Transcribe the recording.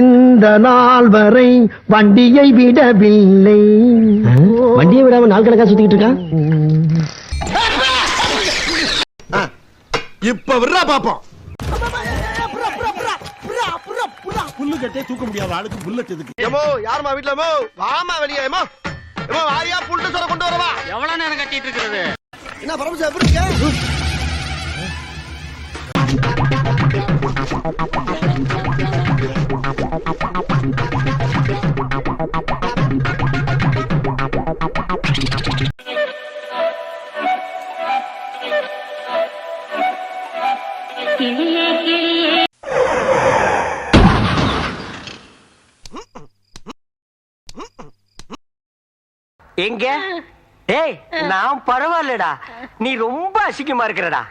இந்த நாள் வரை வண்டியை விடவில்லை. வண்டியை விடாம நாள் கணக்கா சுத்திக்கிட்டு இருக்கா. இப்ப விடுறா பாப்போம். புல்லு கட்டே தூக்க முடியாத ஆளுக்கு புல்லட் எதுக்கு? ஏமோ யாருமா வீட்டுல வாமா வெளியே ஏமோ வாரியா புல்ட்டு சொல்ல கொண்டு வரவா. எவ்வளவு நேரம் கட்டிட்டு இருக்கிறது? என்ன பரமசா எப்படி இருக்க? எங்க? டேய் நான் பரவாயில்லடா, நீ ரொம்ப அசிங்கமா இருக்கிறடா.